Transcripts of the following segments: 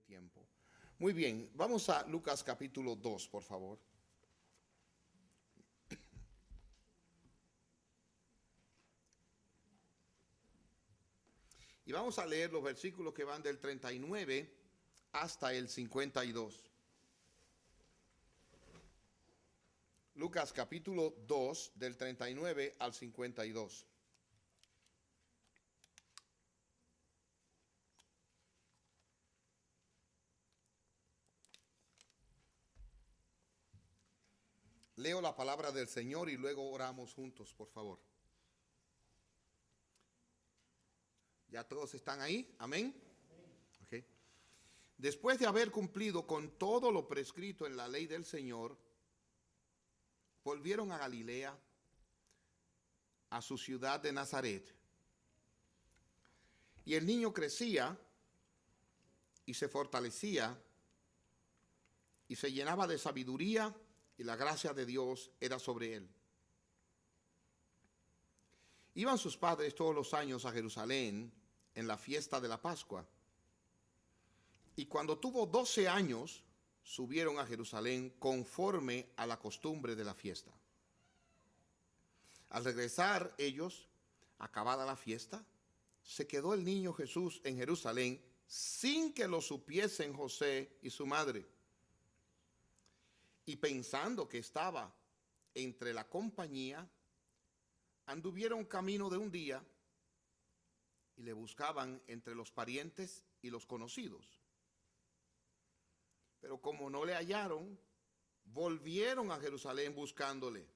tiempo. Muy bien, vamos a Lucas capítulo 2, por favor. Y vamos a leer los versículos que van del 39 hasta el 52. Lucas capítulo 2, del 39 al 52. Leo la palabra del Señor y luego oramos juntos, por favor. ¿Ya todos están ahí? ¿Amén? Okay. Después de haber cumplido con todo lo prescrito en la ley del Señor, volvieron a Galilea, a su ciudad de Nazaret. Y el niño crecía y se fortalecía y se llenaba de sabiduría, y la gracia de Dios era sobre él. Iban sus padres todos los años a Jerusalén en la fiesta de la Pascua. Y cuando tuvo 12 años, subieron a Jerusalén conforme a la costumbre de la fiesta. Al regresar ellos, acabada la fiesta, se quedó el niño Jesús en Jerusalén sin que lo supiesen José y su madre. Y pensando que estaba entre la compañía, anduvieron camino de un día y le buscaban entre los parientes y los conocidos. Pero como no le hallaron, volvieron a Jerusalén buscándole.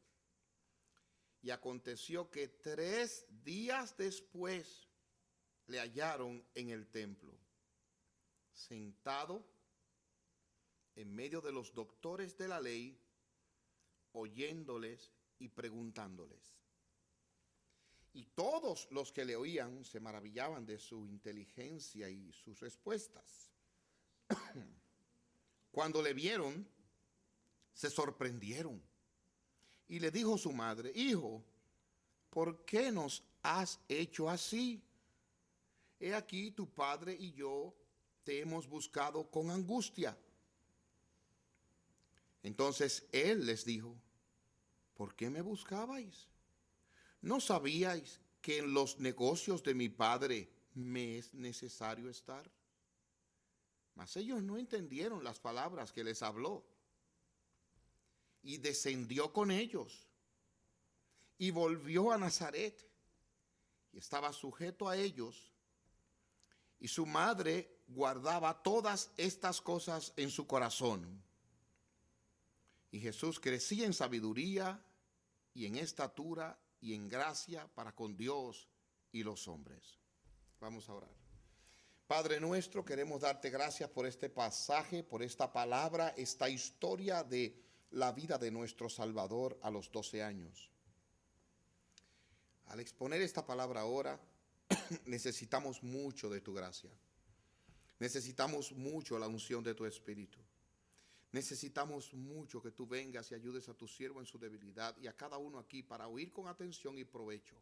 Y aconteció que 3 días después le hallaron en el templo, sentado en medio de los doctores de la ley, oyéndoles y preguntándoles. Y todos los que le oían se maravillaban de su inteligencia y sus respuestas. Cuando le vieron, se sorprendieron. Y le dijo su madre: Hijo, ¿por qué nos has hecho así? He aquí tu padre y yo te hemos buscado con angustia. Entonces él les dijo: ¿por qué me buscabais? ¿No sabíais que en los negocios de mi padre me es necesario estar? Mas ellos no entendieron las palabras que les habló. Y descendió con ellos y volvió a Nazaret y estaba sujeto a ellos. Y su madre guardaba todas estas cosas en su corazón. Y Jesús crecía en sabiduría y en estatura y en gracia para con Dios y los hombres. Vamos a orar. Padre nuestro, queremos darte gracias por este pasaje, por esta palabra, esta historia de la vida de nuestro Salvador a los 12 años. Al exponer esta palabra ahora, necesitamos mucho de tu gracia. Necesitamos mucho la unción de tu Espíritu. Necesitamos mucho que tú vengas y ayudes a tu siervo en su debilidad y a cada uno aquí para oír con atención y provecho.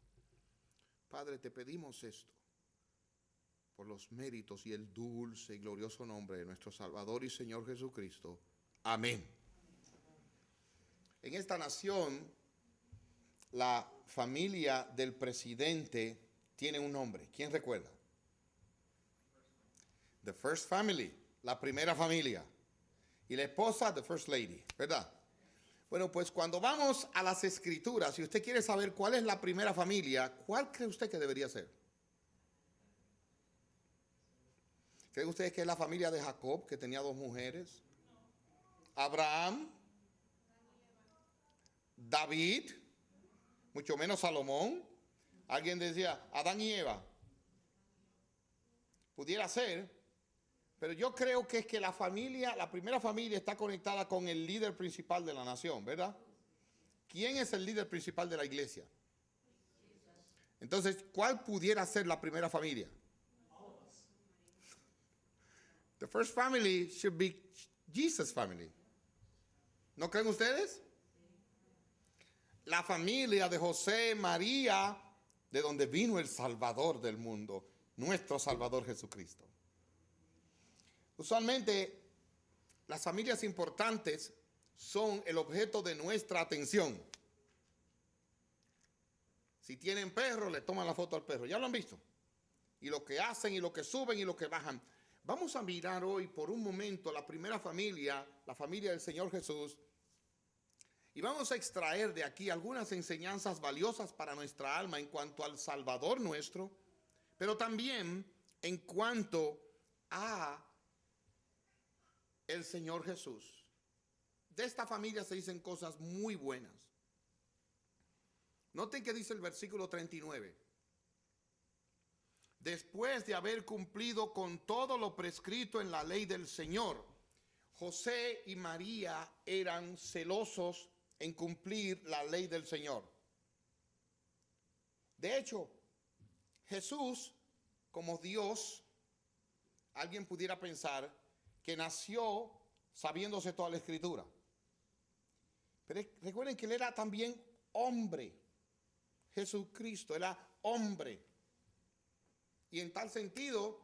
Padre, te pedimos esto por los méritos y el dulce y glorioso nombre de nuestro Salvador y Señor Jesucristo. Amén. En esta nación, la familia del presidente tiene un nombre. ¿Quién recuerda? The First Family, la primera familia. Y la esposa, the First Lady, ¿verdad? Bueno, pues cuando vamos a las Escrituras, si usted quiere saber cuál es la primera familia, ¿cuál cree usted que debería ser? ¿Creen ustedes que es la familia de Jacob, que tenía 2 mujeres? Abraham, David, mucho menos Salomón. Alguien decía Adán y Eva. Pudiera ser. Pero yo creo que es que la primera familia está conectada con el líder principal de la nación, ¿verdad? ¿Quién es el líder principal de la iglesia? Entonces, ¿cuál pudiera ser la primera familia? The first family should be Jesus' family. ¿No creen ustedes? La familia de José, María, de donde vino el Salvador del mundo, nuestro Salvador Jesucristo. Usualmente las familias importantes son el objeto de nuestra atención. Si tienen perro, le toman la foto al perro. ¿Ya lo han visto? Y lo que hacen, y lo que suben, y lo que bajan. Vamos a mirar hoy por un momento la primera familia, la familia del Señor Jesús. Y vamos a extraer de aquí algunas enseñanzas valiosas para nuestra alma en cuanto al Salvador nuestro, pero también en cuanto a el Señor Jesús. De esta familia se dicen cosas muy buenas. Noten que dice el versículo 39. Después de haber cumplido con todo lo prescrito en la ley del Señor, José y María eran celosos en cumplir la ley del Señor. De hecho, Jesús, como Dios, alguien pudiera pensar que nació sabiéndose toda la Escritura. Pero recuerden que él era también hombre. Jesucristo era hombre. Y en tal sentido,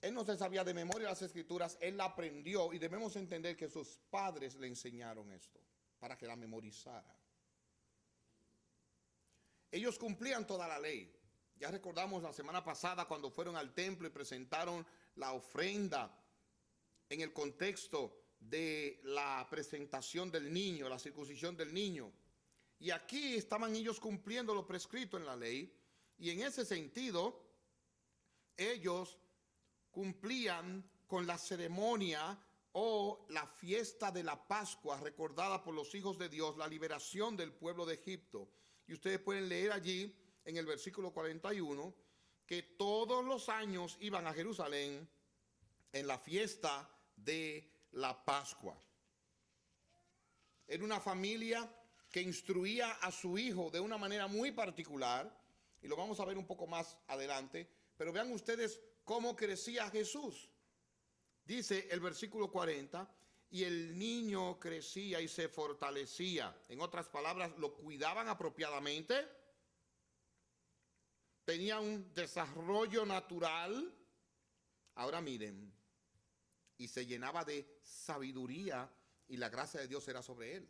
él no se sabía de memoria las Escrituras, él la aprendió, y debemos entender que sus padres le enseñaron esto para que la memorizara. Ellos cumplían toda la ley. Ya recordamos la semana pasada cuando fueron al templo y presentaron la ofrenda en el contexto de la presentación del niño, la circuncisión del niño. Y aquí estaban ellos cumpliendo lo prescrito en la ley, y en ese sentido ellos cumplían con la ceremonia o la fiesta de la Pascua recordada por los hijos de Dios, la liberación del pueblo de Egipto. Y ustedes pueden leer allí en el versículo 41 que todos los años iban a Jerusalén en la fiesta de la Pascua. Era una familia que instruía a su hijo de una manera muy particular, y lo vamos a ver un poco más adelante, pero vean ustedes cómo crecía Jesús. Dice el versículo 40, y el niño crecía y se fortalecía. En otras palabras, lo cuidaban apropiadamente, tenía un desarrollo natural. Ahora miren, y se llenaba de sabiduría, y la gracia de Dios era sobre él.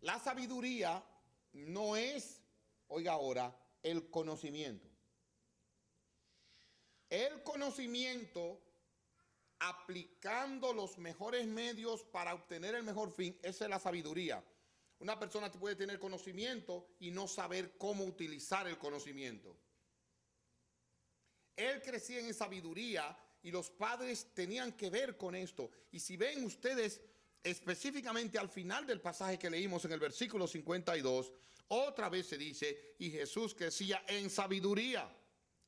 La sabiduría no es, oiga ahora, el conocimiento. El conocimiento, aplicando los mejores medios para obtener el mejor fin, esa es la sabiduría. Una persona puede tener conocimiento y no saber cómo utilizar el conocimiento. Él crecía en sabiduría y los padres tenían que ver con esto. Y si ven ustedes específicamente al final del pasaje que leímos en el versículo 52, otra vez se dice, y Jesús crecía en sabiduría,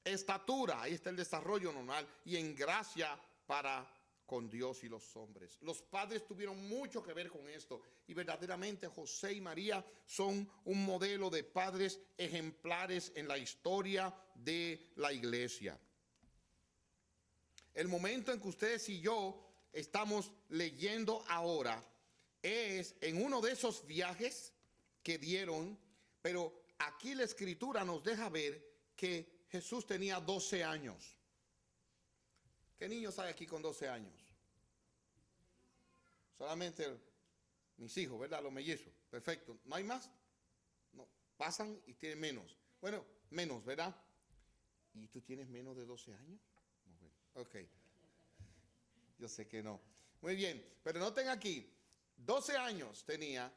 estatura, ahí está el desarrollo normal, y en gracia para con Dios y los hombres. Los padres tuvieron mucho que ver con esto, y verdaderamente José y María son un modelo de padres ejemplares en la historia de la iglesia. El momento en que ustedes y yo estamos leyendo ahora es en uno de esos viajes que dieron, pero aquí la Escritura nos deja ver que Jesús tenía 12 años. ¿Qué niños hay aquí con 12 años? Solamente mis hijos, ¿verdad? Los mellizos. Perfecto. ¿No hay más? No. Pasan y tienen menos. Bueno, menos, ¿verdad? ¿Y tú tienes menos de 12 años? Ok. Yo sé que no. Muy bien. Pero noten aquí, 12 años tenía,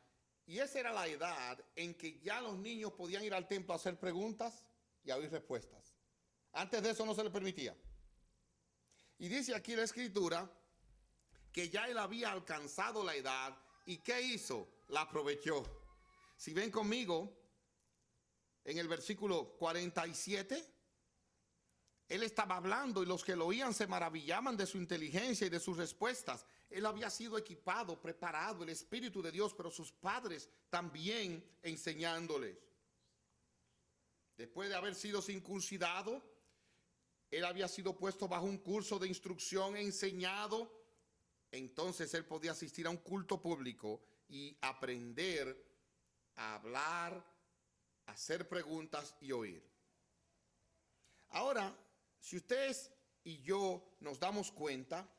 y esa era la edad en que ya los niños podían ir al templo a hacer preguntas y a oír respuestas. Antes de eso no se les permitía. Y dice aquí la Escritura que ya él había alcanzado la edad, y ¿qué hizo? La aprovechó. Si ven conmigo, en el versículo 47, él estaba hablando y los que lo oían se maravillaban de su inteligencia y de sus respuestas. Él había sido equipado, preparado, el Espíritu de Dios, pero sus padres también enseñándoles. Después de haber sido circuncidado, él había sido puesto bajo un curso de instrucción, enseñado. Entonces él podía asistir a un culto público y aprender a hablar, a hacer preguntas y oír. Ahora, si ustedes y yo nos damos cuenta,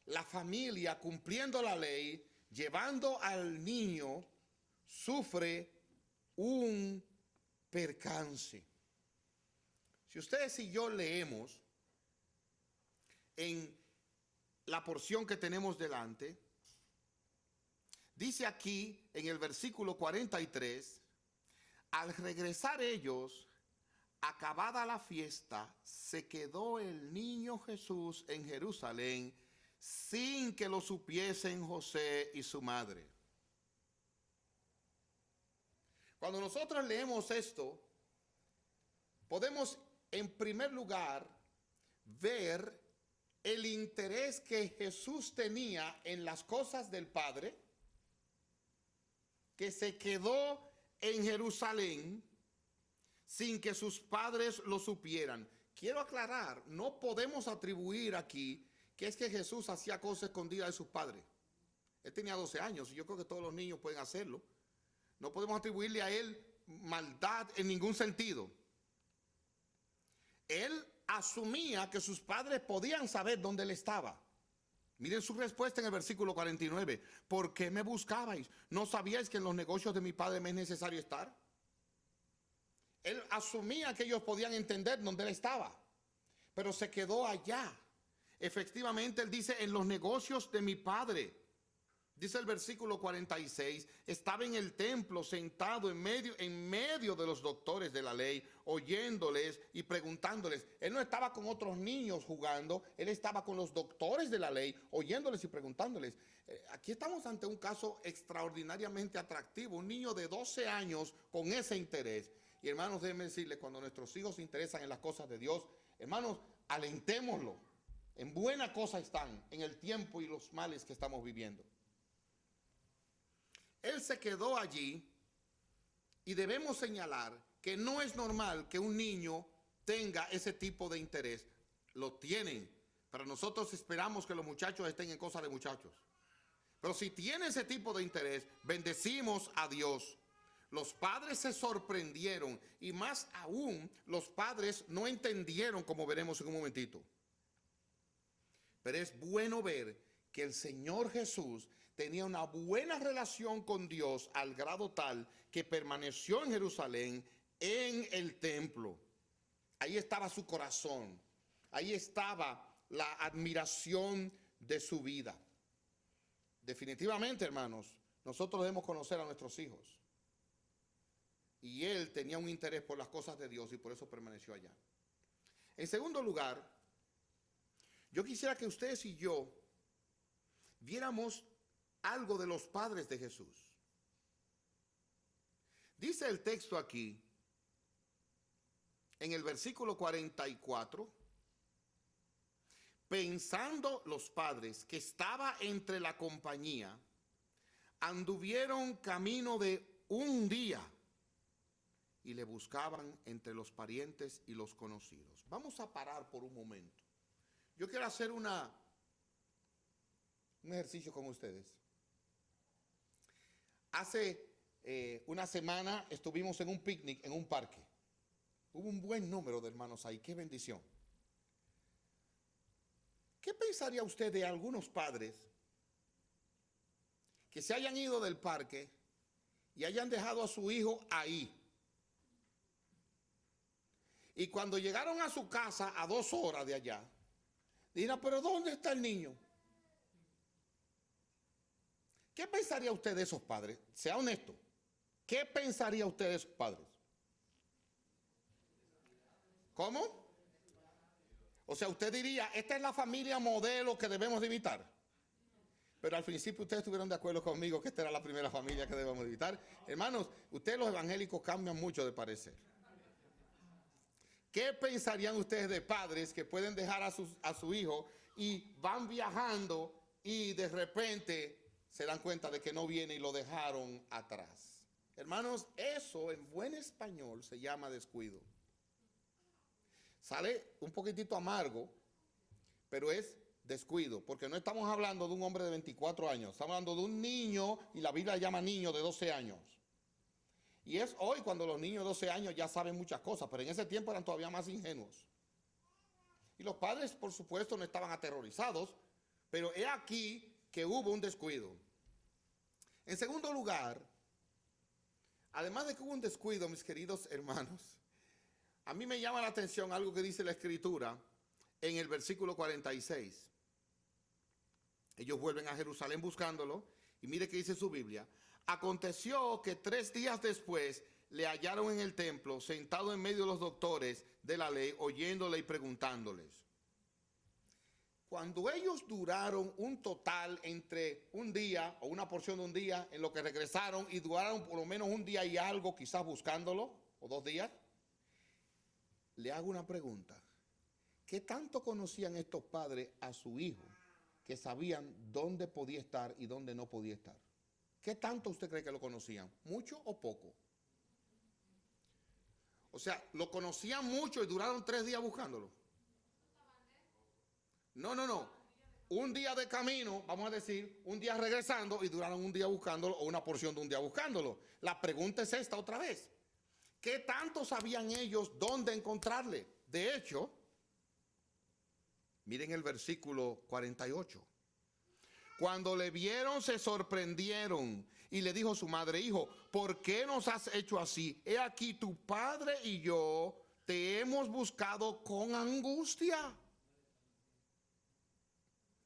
la familia, cumpliendo la ley, llevando al niño, sufre un percance. Si ustedes y yo leemos en la porción que tenemos delante, dice aquí en el versículo 43, al regresar ellos, acabada la fiesta, se quedó el niño Jesús en Jerusalén sin que lo supiesen José y su madre. Cuando nosotros leemos esto, podemos en primer lugar ver el interés que Jesús tenía en las cosas del Padre, que se quedó en Jerusalén sin que sus padres lo supieran. Quiero aclarar, no podemos atribuir aquí que es que Jesús hacía cosas escondidas de sus padres. Él tenía 12 años y yo creo que todos los niños pueden hacerlo. No podemos atribuirle a él maldad en ningún sentido. Él asumía que sus padres podían saber dónde él estaba. Miren su respuesta en el versículo 49. ¿Por qué me buscabais? ¿No sabíais que en los negocios de mi padre me es necesario estar? Él asumía que ellos podían entender dónde él estaba, pero se quedó allá. Efectivamente, él dice, en los negocios de mi padre. Dice el versículo 46, estaba en el templo sentado en medio de los doctores de la ley, oyéndoles y preguntándoles. Él no estaba con otros niños jugando, él estaba con los doctores de la ley, oyéndoles y preguntándoles. Aquí estamos ante un caso extraordinariamente atractivo, un niño de 12 años con ese interés. Y hermanos, déjenme decirles, cuando nuestros hijos se interesan en las cosas de Dios, hermanos, alentémoslo. En buena cosa están en el tiempo y los males que estamos viviendo. Él se quedó allí y debemos señalar que no es normal que un niño tenga ese tipo de interés. Lo tienen, pero nosotros esperamos que los muchachos estén en cosas de muchachos. Pero si tiene ese tipo de interés, bendecimos a Dios. Los padres se sorprendieron y más aún los padres no entendieron, como veremos en un momentito. Pero es bueno ver que el Señor Jesús tenía una buena relación con Dios al grado tal que permaneció en Jerusalén en el templo. Ahí estaba su corazón, ahí estaba la admiración de su vida. Definitivamente, hermanos, nosotros debemos conocer a nuestros hijos. Y él tenía un interés por las cosas de Dios y por eso permaneció allá. En segundo lugar, yo quisiera que ustedes y yo viéramos algo de los padres de Jesús. Dice el texto aquí, en el versículo 44, pensando los padres que estaba entre la compañía, anduvieron camino de un día y le buscaban entre los parientes y los conocidos. Vamos a parar por un momento. Yo quiero hacer un ejercicio con ustedes. Hace una semana estuvimos en un picnic en un parque. Hubo un buen número de hermanos ahí, qué bendición. ¿Qué pensaría usted de algunos padres que se hayan ido del parque y hayan dejado a su hijo ahí? Y cuando llegaron a su casa a 2 horas de allá, dirán, pero ¿dónde está el niño? ¿Qué pensaría usted de esos padres? Sea honesto. ¿Qué pensaría usted de esos padres? ¿Cómo? O sea, usted diría, esta es la familia modelo que debemos de imitar. Pero al principio ustedes estuvieron de acuerdo conmigo que esta era la primera familia que debemos de imitar. Hermanos, ustedes los evangélicos cambian mucho de parecer. ¿Qué pensarían ustedes de padres que pueden dejar a su hijo y van viajando y de repente se dan cuenta de que no viene y lo dejaron atrás? Hermanos, eso en buen español se llama descuido. Sale un poquitito amargo, pero es descuido, porque no estamos hablando de un hombre de 24 años, estamos hablando de un niño, y la Biblia llama niño de 12 años. Y es hoy cuando los niños de 12 años ya saben muchas cosas, pero en ese tiempo eran todavía más ingenuos. Y los padres, por supuesto, no estaban aterrorizados, Pero he aquí que hubo un descuido. En segundo lugar, además de que hubo un descuido, mis queridos hermanos, a mí me llama la atención algo que dice la Escritura en el versículo 46. Ellos vuelven a Jerusalén buscándolo y mire qué dice su Biblia. Aconteció que 3 días después le hallaron en el templo, sentado en medio de los doctores de la ley, oyéndole y preguntándoles. Cuando ellos duraron un total entre un día o una porción de un día en lo que regresaron y duraron por lo menos un día y algo, quizás buscándolo, o 2 días, le hago una pregunta. ¿Qué tanto conocían estos padres a su hijo que sabían dónde podía estar y dónde no podía estar? ¿Qué tanto usted cree que lo conocían? ¿Mucho o poco? O sea, ¿lo conocían mucho y duraron 3 días buscándolo? No. Un día de camino, vamos a decir, un día regresando y duraron un día buscándolo o una porción de un día buscándolo. La pregunta es esta otra vez. ¿Qué tanto sabían ellos dónde encontrarle? De hecho, miren el versículo 48. Cuando le vieron se sorprendieron y le dijo su madre: hijo, ¿por qué nos has hecho así? He aquí tu padre y yo te hemos buscado con angustia.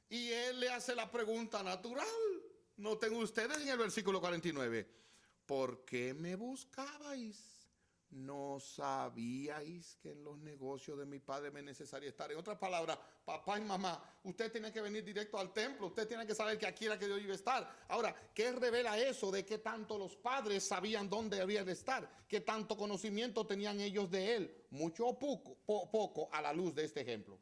Y él le hace la pregunta natural. Noten ustedes en el versículo 49. ¿Por qué me buscabais? ¿No sabíais que en los negocios de mi padre me es necesario estar? En otras palabras, papá y mamá, usted tiene que venir directo al templo. Usted tiene que saber que aquí era que Dios iba a estar. Ahora, ¿qué revela eso de qué tanto los padres sabían dónde había de estar? ¿Qué tanto conocimiento tenían ellos de él? ¿Mucho o poco a la luz de este ejemplo?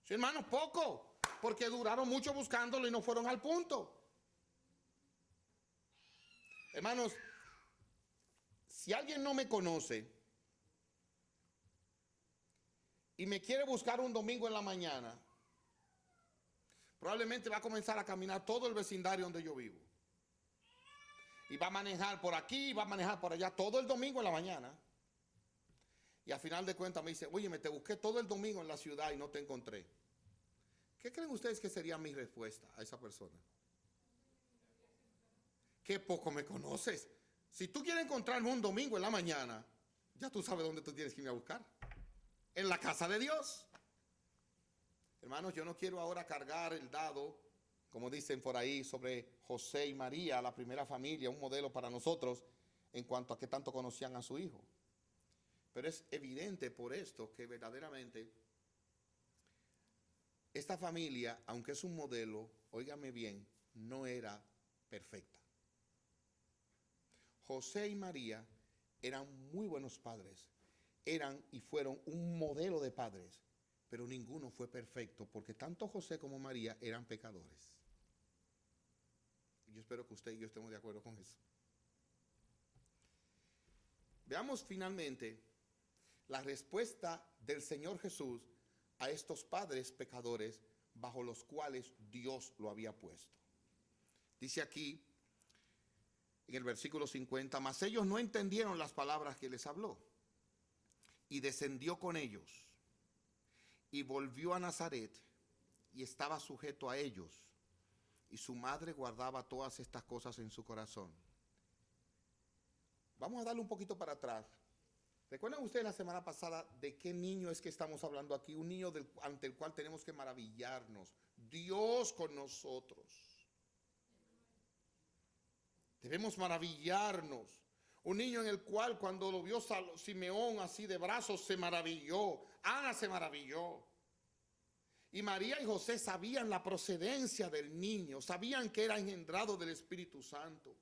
Sí, hermanos, poco. Porque duraron mucho buscándolo y no fueron al punto. Hermanos, si alguien no me conoce y me quiere buscar un domingo en la mañana, probablemente va a comenzar a caminar todo el vecindario donde yo vivo. Y va a manejar por aquí, va a manejar por allá todo el domingo en la mañana. Y al final de cuentas me dice: oye, te busqué todo el domingo en la ciudad y no te encontré. ¿Qué creen ustedes que sería mi respuesta a esa persona? Qué poco me conoces. Si tú quieres encontrarme un domingo en la mañana, ya tú sabes dónde tú tienes que irme a buscar. En la casa de Dios. Hermanos, yo no quiero ahora cargar el dado, como dicen por ahí, sobre José y María, la primera familia, un modelo para nosotros en cuanto a qué tanto conocían a su hijo. Pero es evidente por esto que verdaderamente esta familia, aunque es un modelo, óigame bien, no era perfecta. José y María eran muy buenos padres, eran y fueron un modelo de padres, pero ninguno fue perfecto, porque tanto José como María eran pecadores. Y yo espero que usted y yo estemos de acuerdo con eso. Veamos finalmente la respuesta del Señor Jesús a estos padres pecadores bajo los cuales Dios lo había puesto. Dice aquí en el versículo 50, mas ellos no entendieron las palabras que les habló, y descendió con ellos, y volvió a Nazaret, y estaba sujeto a ellos, y su madre guardaba todas estas cosas en su corazón. Vamos a darle un poquito para atrás. ¿Recuerdan ustedes la semana pasada de qué niño es que estamos hablando aquí? Un niño ante el cual tenemos que maravillarnos. Dios con nosotros. Debemos maravillarnos. Un niño en el cual cuando lo vio Simeón así de brazos se maravilló. Ana se maravilló. Y María y José sabían la procedencia del niño. Sabían que era engendrado del Espíritu Santo.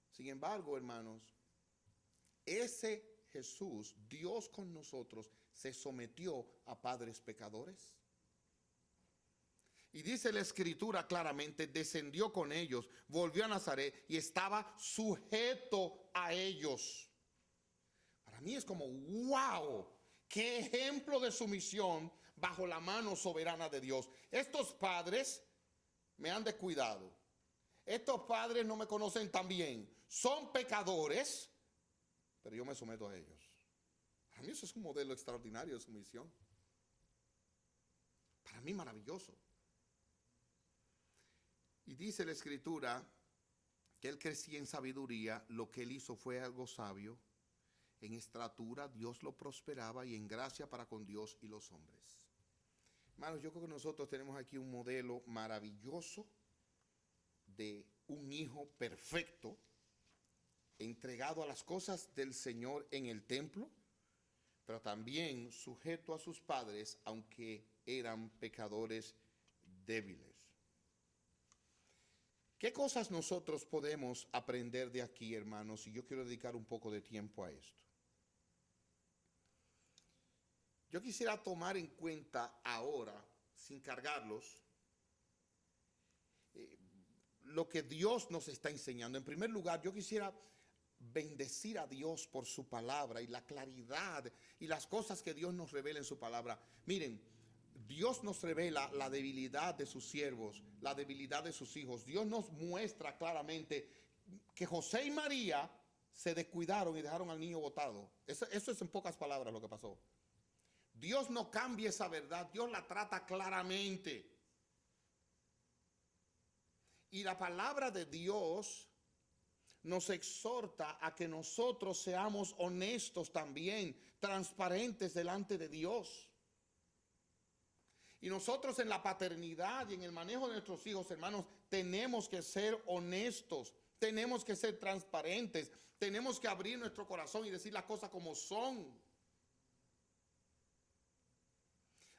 Sin embargo, hermanos, ese Jesús, Dios con nosotros, se sometió a padres pecadores. Y dice la Escritura claramente, descendió con ellos, volvió a Nazaret y estaba sujeto a ellos. Para mí es como, wow, qué ejemplo de sumisión bajo la mano soberana de Dios. Estos padres me han descuidado. Estos padres no me conocen tan bien. Son pecadores, pero yo me someto a ellos. Para mí eso es un modelo extraordinario de sumisión. Para mí maravilloso. Y dice la Escritura que él crecía en sabiduría, lo que él hizo fue algo sabio, en estatura Dios lo prosperaba y en gracia para con Dios y los hombres. Hermanos, yo creo que nosotros tenemos aquí un modelo maravilloso de un hijo perfecto, entregado a las cosas del Señor en el templo, pero también sujeto a sus padres, aunque eran pecadores débiles. ¿Qué cosas nosotros podemos aprender de aquí, hermanos? Y yo quiero dedicar un poco de tiempo a esto. Yo quisiera tomar en cuenta ahora, sin cargarlos, lo que Dios nos está enseñando. En primer lugar, yo quisiera bendecir a Dios por su palabra y la claridad y las cosas que Dios nos revela en su palabra. Miren, Dios nos revela la debilidad de sus siervos, la debilidad de sus hijos. Dios nos muestra claramente que José y María se descuidaron y dejaron al niño botado. Eso es en pocas palabras lo que pasó. Dios no cambia esa verdad, Dios la trata claramente. Y la palabra de Dios nos exhorta a que nosotros seamos honestos también, transparentes delante de Dios. Y nosotros en la paternidad y en el manejo de nuestros hijos, hermanos, tenemos que ser honestos, tenemos que ser transparentes, tenemos que abrir nuestro corazón y decir las cosas como son.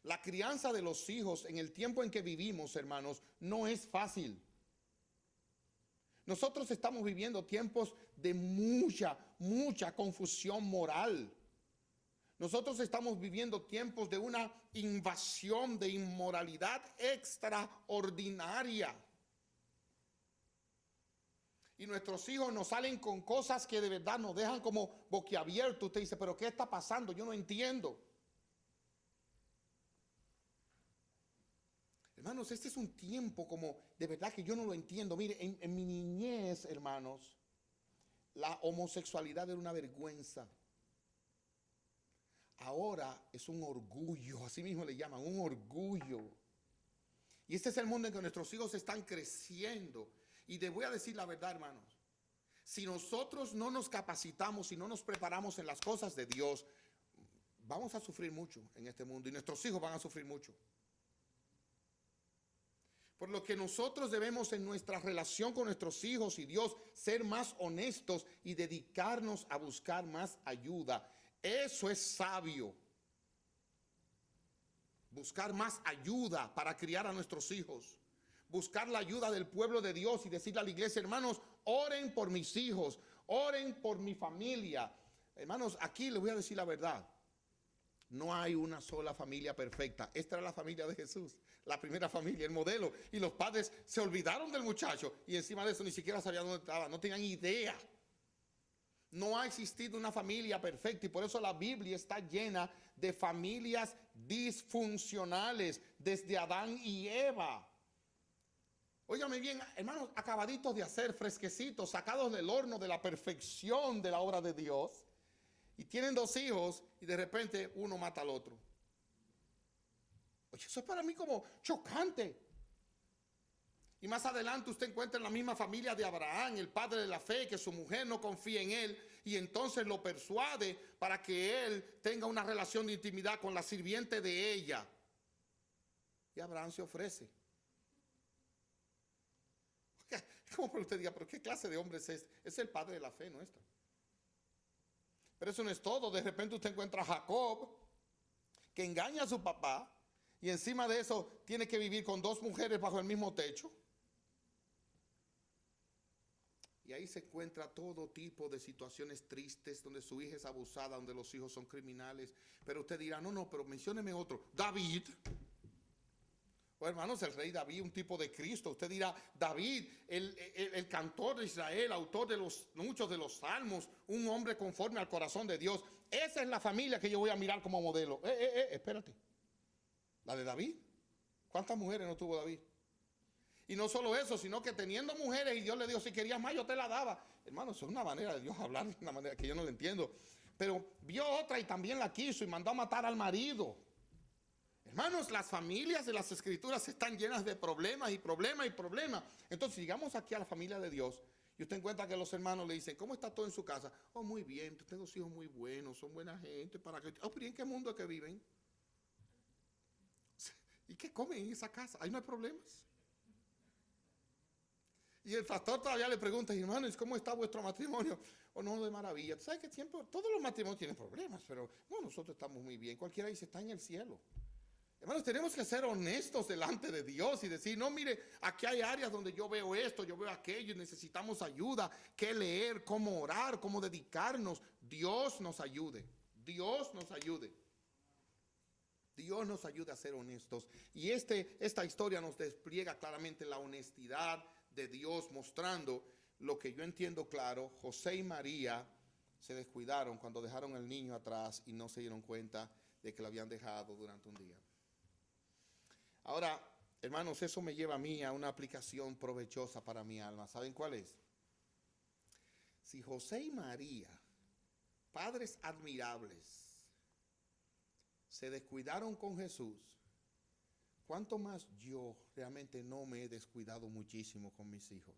La crianza de los hijos en el tiempo en que vivimos, hermanos, no es fácil. Nosotros estamos viviendo tiempos de mucha confusión moral. Nosotros estamos viviendo tiempos de una invasión de inmoralidad extraordinaria. Y nuestros hijos nos salen con cosas que de verdad nos dejan como boquiabiertos. Usted dice, pero ¿qué está pasando? Yo no entiendo. Hermanos, este es un tiempo como de verdad que yo no lo entiendo. Mire, en mi niñez, hermanos, la homosexualidad era una vergüenza. Ahora es un orgullo, así mismo le llaman, un orgullo. Y este es el mundo en que nuestros hijos están creciendo. Y les voy a decir la verdad, hermanos. Si nosotros no nos capacitamos y no nos preparamos en las cosas de Dios, vamos a sufrir mucho en este mundo y nuestros hijos van a sufrir mucho. Por lo que nosotros debemos en nuestra relación con nuestros hijos y Dios ser más honestos y dedicarnos a buscar más ayuda. Eso es sabio. Buscar más ayuda para criar a nuestros hijos. Buscar la ayuda del pueblo de Dios y decirle a la iglesia, hermanos, oren por mis hijos, oren por mi familia. Hermanos, aquí les voy a decir la verdad. No hay una sola familia perfecta. Esta era la familia de Jesús, la primera familia, el modelo. Y los padres se olvidaron del muchacho y encima de eso ni siquiera sabían dónde estaba, no tenían idea. No ha existido una familia perfecta y por eso la Biblia está llena de familias disfuncionales desde Adán y Eva. Óigame bien, hermanos, acabaditos de hacer, fresquecitos, sacados del horno de la perfección de la obra de Dios. Y tienen 2 hijos y de repente uno mata al otro. Oye, eso es para mí como chocante. Y más adelante usted encuentra en la misma familia de Abraham, el padre de la fe, que su mujer no confía en él y entonces lo persuade para que él tenga una relación de intimidad con la sirviente de ella. Y Abraham se ofrece. ¿Cómo usted diga, pero qué clase de hombre es este? Es el padre de la fe nuestra. Pero eso no es todo. De repente usted encuentra a Jacob, que engaña a su papá y encima de eso tiene que vivir con 2 mujeres bajo el mismo techo. Y ahí se encuentra todo tipo de situaciones tristes, donde su hija es abusada, donde los hijos son criminales. Pero usted dirá, no, pero mencióneme otro. David. Oh, hermanos, el rey David, un tipo de Cristo. Usted dirá, David, el cantor de Israel, autor de muchos de los salmos, un hombre conforme al corazón de Dios. Esa es la familia que yo voy a mirar como modelo. Espérate. La de David. ¿Cuántas mujeres no tuvo David? Y no solo eso, sino que teniendo mujeres y Dios le dijo, si querías más yo te la daba. Hermano, eso es una manera de Dios hablar, una manera que yo no lo entiendo. Pero vio otra y también la quiso y mandó a matar al marido. Hermanos, las familias de las escrituras están llenas de problemas y problemas y problemas. Entonces, llegamos aquí a la familia de Dios y usted encuentra que los hermanos le dicen, ¿cómo está todo en su casa? Oh, muy bien, tengo hijos muy buenos, son buena gente. Oh, pero ¿en qué mundo es que viven? ¿Y qué comen en esa casa? Ahí no hay problemas. Y el pastor todavía le pregunta, hermanos, ¿cómo está vuestro matrimonio? Oh, no, de maravilla. ¿Tú sabes que siempre, todos los matrimonios tienen problemas, pero no, nosotros estamos muy bien. Cualquiera dice, está en el cielo. Hermanos, tenemos que ser honestos delante de Dios y decir, no, mire, aquí hay áreas donde yo veo esto, yo veo aquello, y necesitamos ayuda, qué leer, cómo orar, cómo dedicarnos. Dios nos ayude, Dios nos ayude. Dios nos ayude a ser honestos. Y esta historia nos despliega claramente la honestidad de Dios, mostrando lo que yo entiendo claro. José y María se descuidaron cuando dejaron al niño atrás y no se dieron cuenta de que lo habían dejado durante un día. Ahora, hermanos, eso me lleva a mí a una aplicación provechosa para mi alma. ¿Saben cuál es? Si José y María, padres admirables, se descuidaron con Jesús, ¿cuánto más yo realmente no me he descuidado muchísimo con mis hijos?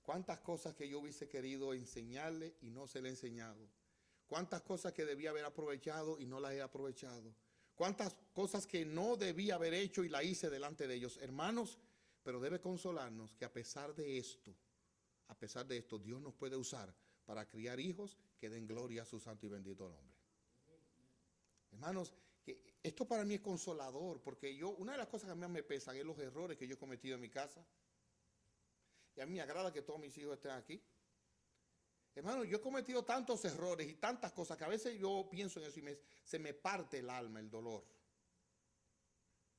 ¿Cuántas cosas que yo hubiese querido enseñarle y no se le he enseñado? ¿Cuántas cosas que debía haber aprovechado y no las he aprovechado? ¿Cuántas cosas que no debía haber hecho y la hice delante de ellos? Hermanos, pero debe consolarnos que a pesar de esto, Dios nos puede usar para criar hijos que den gloria a su santo y bendito nombre. Hermanos, que esto para mí es consolador, porque una de las cosas que a mí me pesan es los errores que yo he cometido en mi casa. Y a mí me agrada que todos mis hijos estén aquí. Hermano, yo he cometido tantos errores y tantas cosas que a veces yo pienso en eso y se me parte el alma, el dolor.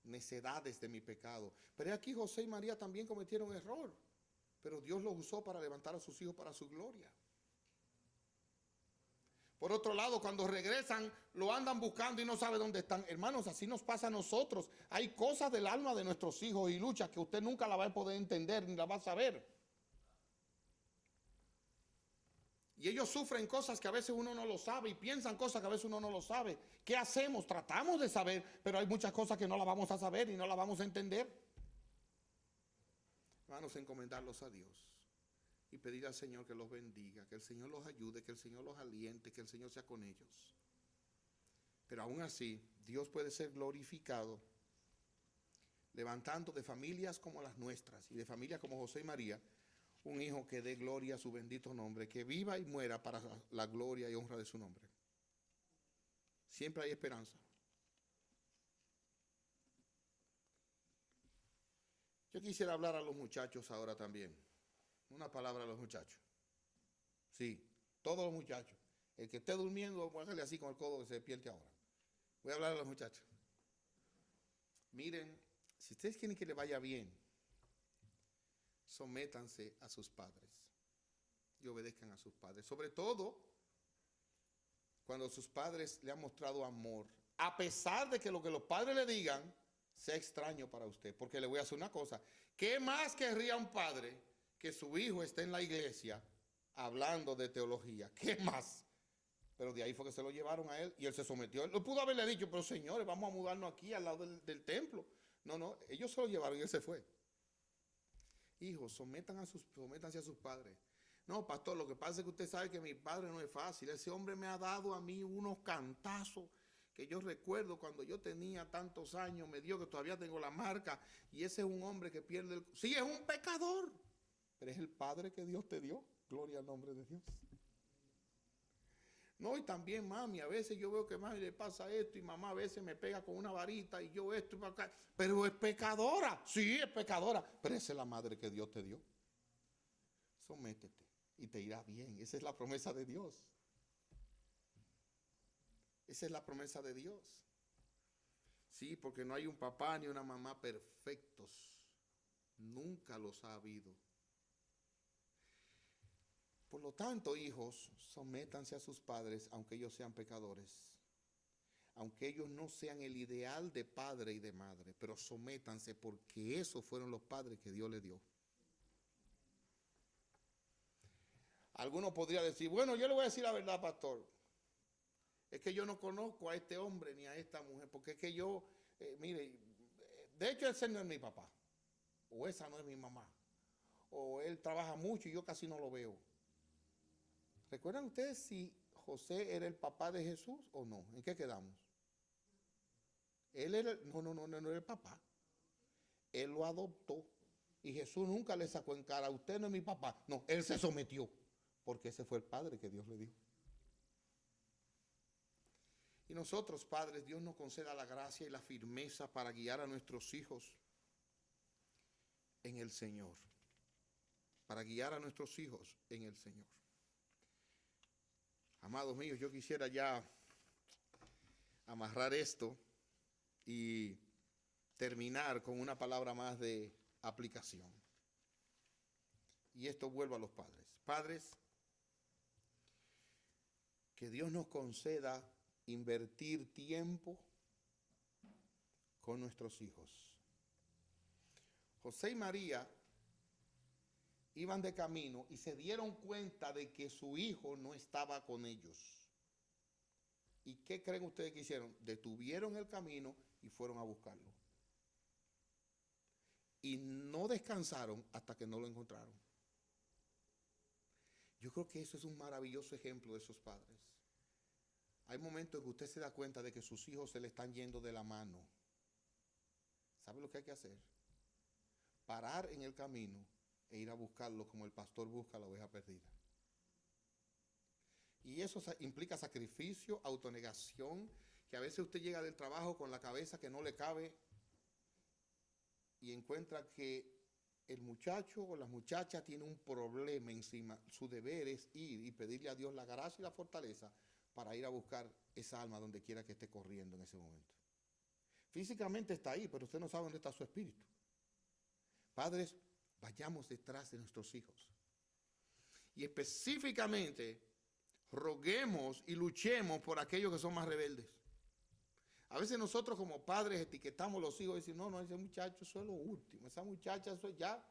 Necedades de mi pecado. Pero aquí José y María también cometieron error, pero Dios los usó para levantar a sus hijos para su gloria. Por otro lado, cuando regresan, lo andan buscando y no sabe dónde están. Hermanos, así nos pasa a nosotros. Hay cosas del alma de nuestros hijos y luchas que usted nunca la va a poder entender ni la va a saber. Y ellos sufren cosas que a veces uno no lo sabe y piensan cosas que a veces uno no lo sabe. ¿Qué hacemos? Tratamos de saber, pero hay muchas cosas que no las vamos a saber y no las vamos a entender. Hermanos, encomendarlos a Dios y pedir al Señor que los bendiga, que el Señor los ayude, que el Señor los aliente, que el Señor sea con ellos. Pero aún así, Dios puede ser glorificado levantando de familias como las nuestras y de familias como José y María, un hijo que dé gloria a su bendito nombre, que viva y muera para la gloria y honra de su nombre. Siempre hay esperanza. Yo quisiera hablar a los muchachos ahora también. Una palabra a los muchachos. Sí, todos los muchachos. El que esté durmiendo, póngale así con el codo que se despierte ahora. Voy a hablar a los muchachos. Miren, si ustedes quieren que le vaya bien, sométanse a sus padres y obedezcan a sus padres. Sobre todo cuando sus padres le han mostrado amor, a pesar de que lo que los padres le digan sea extraño para usted. Porque le voy a hacer una cosa. ¿Qué más querría un padre que su hijo esté en la iglesia hablando de teología? ¿Qué más? Pero de ahí fue que se lo llevaron a él y él se sometió. Él pudo haberle dicho, pero señores, vamos a mudarnos aquí al lado del templo. No, ellos se lo llevaron y él se fue. Hijos, sométanse a sus padres. No, pastor, lo que pasa es que usted sabe que mi padre no es fácil. Ese hombre me ha dado a mí unos cantazos que yo recuerdo cuando yo tenía tantos años, me dio que todavía tengo la marca. Y ese es un hombre que pierde el... Sí, es un pecador, pero es el padre que Dios te dio. Gloria al nombre de Dios. No, y también mami, a veces yo veo que mami le pasa esto y mamá a veces me pega con una varita y yo esto y para acá. Pero es pecadora, sí es pecadora, pero esa es la madre que Dios te dio. Sométete y te irá bien. Esa es la promesa de Dios. Esa es la promesa de Dios. Sí, porque no hay un papá ni una mamá perfectos. Nunca los ha habido. Por lo tanto, hijos, sométanse a sus padres, aunque ellos sean pecadores. Aunque ellos no sean el ideal de padre y de madre, pero sométanse porque esos fueron los padres que Dios les dio. Alguno podría decir, bueno, yo le voy a decir la verdad, pastor. Es que yo no conozco a este hombre ni a esta mujer, porque es que yo, mire, de hecho ese no es mi papá, o esa no es mi mamá, o él trabaja mucho y yo casi no lo veo. ¿Recuerdan ustedes si José era el papá de Jesús o no? ¿En qué quedamos? Él era, no era el papá. Él lo adoptó. Y Jesús nunca le sacó en cara, usted no es mi papá. No, él se sometió, porque ese fue el padre que Dios le dio. Y nosotros, padres, Dios nos conceda la gracia y la firmeza para guiar a nuestros hijos en el Señor. Para guiar a nuestros hijos en el Señor. Amados míos, yo quisiera ya amarrar esto y terminar con una palabra más de aplicación. Y esto vuelvo a los padres. Padres, que Dios nos conceda invertir tiempo con nuestros hijos. José y María iban de camino y se dieron cuenta de que su hijo no estaba con ellos. ¿Y qué creen ustedes que hicieron? Detuvieron el camino y fueron a buscarlo. Y no descansaron hasta que no lo encontraron. Yo creo que eso es un maravilloso ejemplo de esos padres. Hay momentos en que usted se da cuenta de que sus hijos se le están yendo de la mano. ¿Sabe lo que hay que hacer? Parar en el camino e ir a buscarlo como el pastor busca la oveja perdida. Y eso implica sacrificio, autonegación, que a veces usted llega del trabajo con la cabeza que no le cabe y encuentra que el muchacho o la muchacha tiene un problema encima. Su deber es ir y pedirle a Dios la gracia y la fortaleza para ir a buscar esa alma donde quiera que esté corriendo en ese momento. Físicamente está ahí, pero usted no sabe dónde está su espíritu. Padres, vayamos detrás de nuestros hijos. Y específicamente, roguemos y luchemos por aquellos que son más rebeldes. A veces nosotros como padres etiquetamos a los hijos y decimos, no, ese muchacho eso es lo último, esa muchacha eso es ya,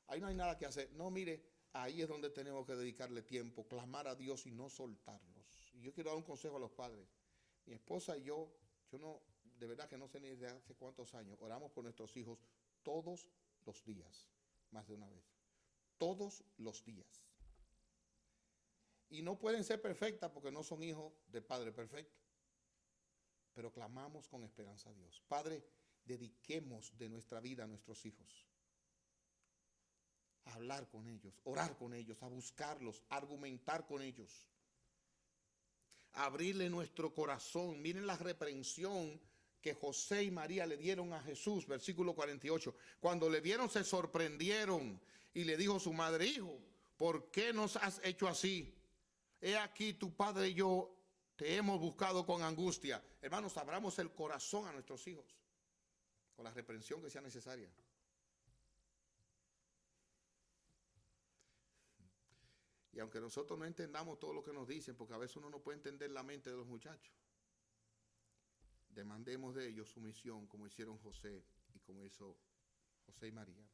ahí no hay nada que hacer. No, mire, ahí es donde tenemos que dedicarle tiempo, clamar a Dios y no soltarlos. Y yo quiero dar un consejo a los padres. Mi esposa y yo no, de verdad que no sé ni desde hace cuántos años, oramos por nuestros hijos todos los días, más de una vez. Todos los días. Y no pueden ser perfectas porque no son hijos de padre perfecto. Pero clamamos con esperanza a Dios. Padre, dediquemos de nuestra vida a nuestros hijos. A hablar con ellos, orar con ellos, a buscarlos, a argumentar con ellos. A abrirle nuestro corazón. Miren la reprensión que José y María le dieron a Jesús, versículo 48. Cuando le vieron se sorprendieron y le dijo su madre, hijo, ¿por qué nos has hecho así? He aquí tu padre y yo te hemos buscado con angustia. Hermanos, abramos el corazón a nuestros hijos con la reprensión que sea necesaria. Y aunque nosotros no entendamos todo lo que nos dicen, porque a veces uno no puede entender la mente de los muchachos, demandemos de ellos sumisión como hicieron José y como hizo José y María.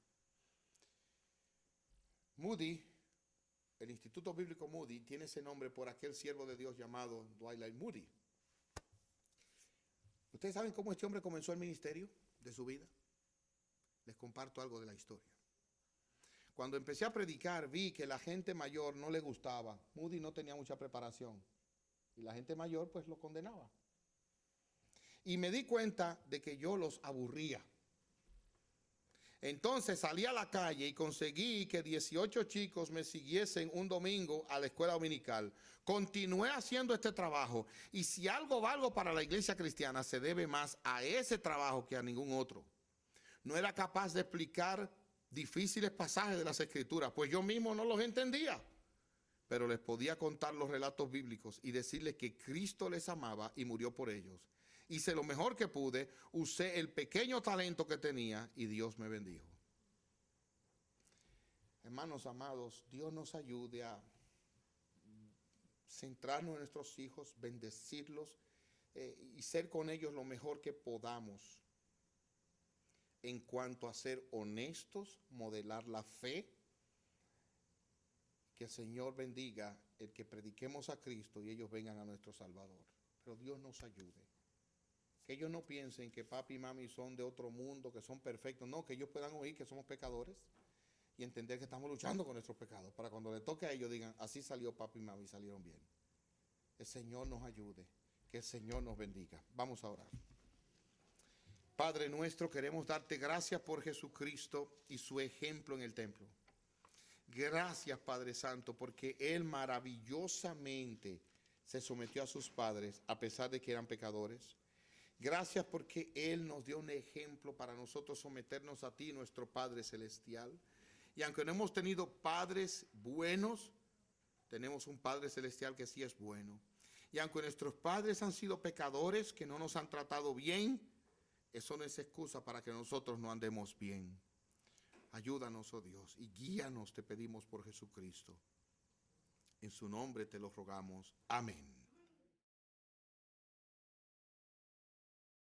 Moody, el Instituto Bíblico Moody, tiene ese nombre por aquel siervo de Dios llamado Dwight Moody. ¿Ustedes saben cómo este hombre comenzó el ministerio de su vida? Les comparto algo de la historia. Cuando empecé a predicar, vi que la gente mayor no le gustaba. Moody no tenía mucha preparación. Y la gente mayor pues lo condenaba. Y me di cuenta de que yo los aburría. Entonces salí a la calle y conseguí que 18 chicos me siguiesen un domingo a la escuela dominical. Continué haciendo este trabajo y si algo valgo para la iglesia cristiana se debe más a ese trabajo que a ningún otro. No era capaz de explicar difíciles pasajes de las Escrituras, pues yo mismo no los entendía. Pero les podía contar los relatos bíblicos y decirles que Cristo les amaba y murió por ellos. Hice lo mejor que pude, usé el pequeño talento que tenía y Dios me bendijo. Hermanos amados, Dios nos ayude a centrarnos en nuestros hijos, bendecirlos y ser con ellos lo mejor que podamos en cuanto a ser honestos, modelar la fe. Que el Señor bendiga el que prediquemos a Cristo y ellos vengan a nuestro Salvador. pero Dios nos ayude. Que ellos no piensen que papi y mami son de otro mundo, que son perfectos. No, que ellos puedan oír que somos pecadores y entender que estamos luchando con nuestros pecados. Para cuando le toque a ellos digan, así salió papi y mami, salieron bien. El Señor nos ayude. Que el Señor nos bendiga. Vamos a orar. Padre nuestro, queremos darte gracias por Jesucristo y su ejemplo en el templo. Gracias, Padre Santo, porque Él maravillosamente se sometió a sus padres a pesar de que eran pecadores. Gracias porque Él nos dio un ejemplo para nosotros someternos a ti, nuestro Padre Celestial. Y aunque no hemos tenido padres buenos, tenemos un Padre Celestial que sí es bueno. Y aunque nuestros padres han sido pecadores, que no nos han tratado bien, eso no es excusa para que nosotros no andemos bien. Ayúdanos, oh Dios, y guíanos, te pedimos por Jesucristo. En su nombre te lo rogamos. Amén.